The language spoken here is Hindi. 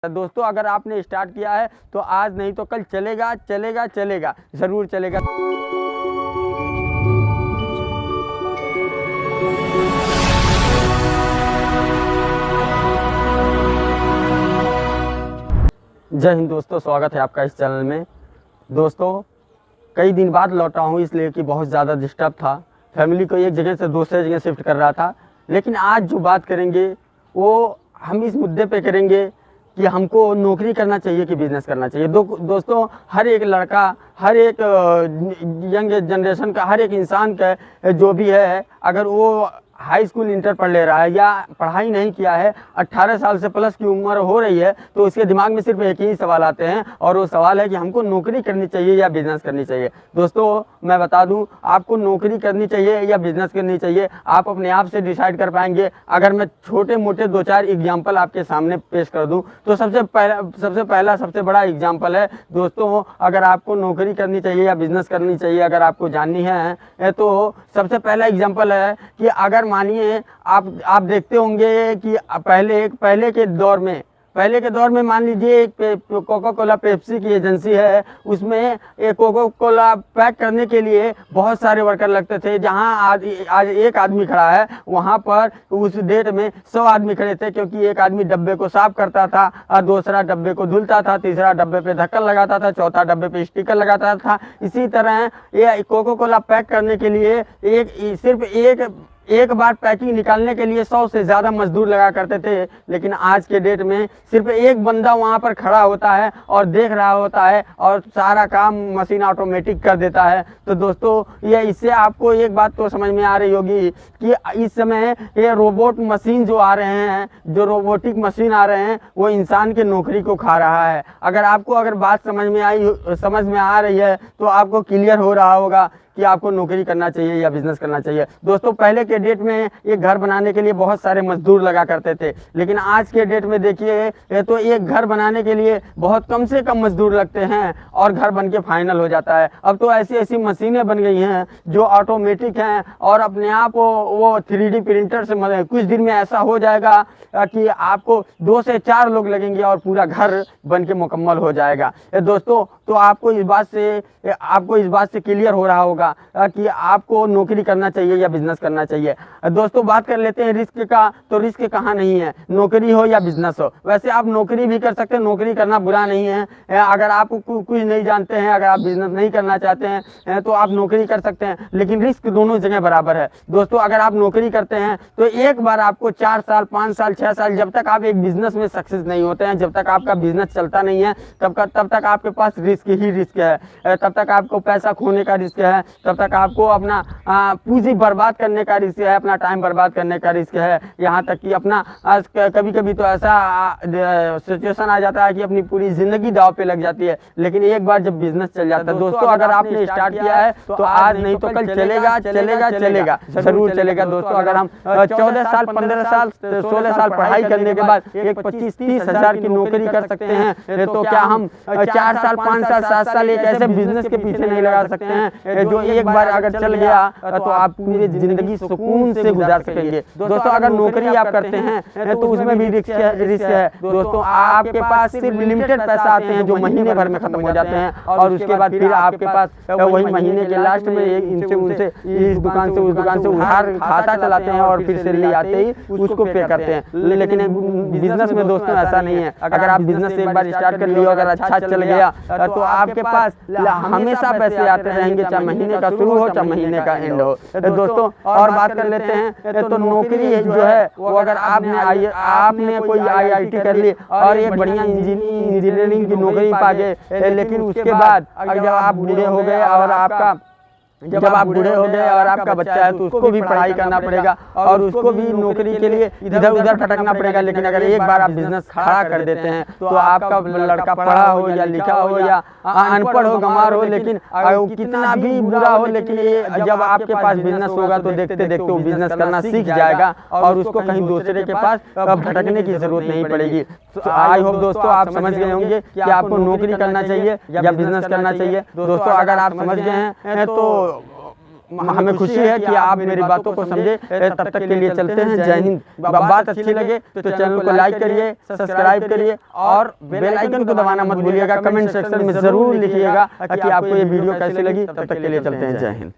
दोस्तों अगर आपने स्टार्ट किया है तो आज नहीं तो कल चलेगा चलेगा चलेगा, ज़रूर चलेगा। जय हिंद दोस्तों, स्वागत है आपका इस चैनल में। दोस्तों कई दिन बाद लौटा हूँ इसलिए कि बहुत ज़्यादा डिस्टर्ब था, फैमिली को एक जगह से दूसरे जगह शिफ्ट कर रहा था। लेकिन आज जो बात करेंगे वो हम इस मुद्दे पे करेंगे कि हमको नौकरी करना चाहिए कि बिज़नेस करना चाहिए। दोस्तों हर एक लड़का, हर एक यंग जनरेशन का, हर एक इंसान का जो भी है, अगर वो हाई स्कूल इंटर पढ़ ले रहा है या पढ़ाई नहीं किया है, 18 साल से प्लस की उम्र हो रही है, तो उसके दिमाग में सिर्फ एक ही सवाल आते हैं और वो सवाल है कि हमको नौकरी करनी चाहिए या बिज़नेस करनी चाहिए। दोस्तों मैं बता दूं, आपको नौकरी करनी चाहिए या बिज़नेस करनी चाहिए आप अपने आप से डिसाइड कर पाएंगे। अगर मैं छोटे मोटे 2-4 एग्जाम्पल आपके सामने पेश कर दूं तो सबसे पहला सबसे बड़ा एग्जाम्पल है दोस्तों, अगर आपको नौकरी करनी चाहिए या बिज़नेस करनी चाहिए, अगर आपको जाननी है तो सबसे पहला एग्जाम्पल है कि अगर मानिए आप देखते होंगे कि पहले के दौर में मान लीजिए एक कोका कोला पेप्सी की एजेंसी है, उसमें एक कोका कोला पैक करने के लिए बहुत सारे वर्कर लगते थे। जहां आज एक आदमी खड़ा है, वहां पर उस डेट में 100 आदमी खड़े थे, क्योंकि एक आदमी डब्बे को साफ करता था और दूसरा डब्बे को धुलता था, तीसरा डब्बे पे ढक्कन लगाता था, चौथा डब्बे पे स्टिकर लगाता था। इसी तरह ये कोका कोला पैक करने के लिए सिर्फ एक बार पैकिंग निकालने के लिए 100 से ज़्यादा मजदूर लगा करते थे। लेकिन आज के डेट में सिर्फ एक बंदा वहाँ पर खड़ा होता है और देख रहा होता है और सारा काम मशीन ऑटोमेटिक कर देता है। तो दोस्तों ये इससे आपको एक बात तो समझ में आ रही होगी कि इस समय ये रोबोट मशीन जो आ रहे हैं, जो रोबोटिक मशीन आ रहे हैं, वो इंसान की नौकरी को खा रहा है। अगर बात समझ में आ रही है तो आपको क्लियर हो रहा होगा कि आपको नौकरी करना चाहिए या बिज़नेस करना चाहिए। दोस्तों पहले के डेट में एक घर बनाने के लिए बहुत सारे मजदूर लगा करते थे, लेकिन आज के डेट में देखिए तो एक घर बनाने के लिए बहुत कम से कम मजदूर लगते हैं और घर बन के फाइनल हो जाता है। अब तो ऐसी मशीनें बन गई हैं जो ऑटोमेटिक हैं और अपने आप वो 3D प्रिंटर से कुछ दिन में ऐसा हो जाएगा कि आपको 2 से 4 लोग लगेंगे और पूरा घर बन के मुकम्मल हो जाएगा। दोस्तों तो आपको इस बात से क्लियर हो रहा होगा कि आपको नौकरी करना चाहिए या बिजनेस करना चाहिए। दोस्तों बात कर लेते हैं रिस्क का, तो रिस्क कहाँ नहीं है, नौकरी हो या बिजनेस हो। वैसे आप नौकरी भी कर सकते हैं, नौकरी करना बुरा नहीं है। अगर आप कुछ नहीं जानते हैं, अगर आप बिजनेस नहीं करना चाहते हैं तो आप नौकरी कर सकते हैं, लेकिन रिस्क दोनों जगह बराबर है। दोस्तों अगर आप नौकरी करते हैं तो एक बार आपको 4 साल 5 साल 6 साल, जब तक आप एक बिजनेस में सक्सेस नहीं होते हैं, जब तक आपका बिजनेस चलता नहीं है, तब तक आपके पास रिस्क ही रिस्क है। तब तक आपको पैसा खोने का रिस्क है, तब तक आपको अपना पूंजी बर्बाद करने का रिस्क है, अपना टाइम बर्बाद करने का रिस्क है। यहाँ तक कि अपना कभी तो ऐसा सिचुएशन आ जाता है कि अपनी पूरी जिंदगी दांव पे लग जाती है। लेकिन एक बार जब बिजनेस चल जाता है दोस्तों, अगर आपने स्टार्ट किया है तो आज नहीं तो कल चलेगा चलेगा चलेगा, जरूर चलेगा। दोस्तों अगर हम 14 साल 15 साल 16 साल पढ़ाई करने के बाद एक 25-30 हज़ार की नौकरी कर सकते हैं, तो क्या हम 4 साल 5 साल 7 साल एक ऐसे बिजनेस के पीछे नहीं लगा सकते हैं जो एक बार अगर चल गया तो आप पूरी जिंदगी सुकून से गुजार सकेंगे। दोस्तों अगर नौकरी आप करते हैं तो उसमें भी रिस्क है। दोस्तों आपके पास सिर्फ लिमिटेड पैसा आते हैं जो महीने भर में खत्म हो जाते हैं, और उसके बाद फिर आपके पास वही महीने के लास्ट में इनसे उनसे इस दुकान से उस दुकान से उधार खाता चलाते हैं और फिर सैलरी आते ही उसको पे करते हैं। लेकिन बिजनेस में दोस्तों ऐसा नहीं है। अगर आप बिजनेस एक बार स्टार्ट कर लिए, अगर अच्छा चल गया तो आपके पास हमेशा पैसे आते रहेंगे, चाहे महीने का शुरू हो चाहे महीने का एंड हो। दोस्तों और बात कर लेते हैं तो नौकरी जो है वो अगर आपने कोई IIT कर ली और एक बढ़िया इंजीनियरिंग की नौकरी पा गए, लेकिन उसके बाद जब आप बूढ़े हो गए और आपका बच्चा है तो उसको भी पढ़ाई करना पड़ेगा और उसको भी नौकरी के लिए इधर उधर भटकना पड़ेगा। लेकिन अगर एक बार आप बिजनेस खड़ा कर देते हैं तो आपका लड़का पढ़ा हो या लिखा हो या अनपढ़ हो, गंवार हो, लेकिन कितना भी बुरा हो, लेकिन ये जब आपके पास बिजनेस होगा तो देखते देखते वो बिजनेस करना सीख जाएगा और उसको कहीं दूसरे के पास भटकने की जरूरत नहीं पड़ेगी। आई होप दोस्तों आप समझ गए होंगे कि आपको नौकरी करना चाहिए या बिजनेस करना चाहिए। दोस्तों अगर आप समझ गए हैं तो हमें खुशी है कि आप मेरी बातों को समझे। तब तक के लिए चलते हैं, जय हिंद। बात अच्छी लगे तो चैनल को लाइक करिए, सब्सक्राइब करिए और बेल आइकन को दबाना मत भूलिएगा। कमेंट सेक्शन में जरूर लिखिएगा कि आपको ये वीडियो कैसी लगी। तब तक के लिए चलते हैं, जय हिंद।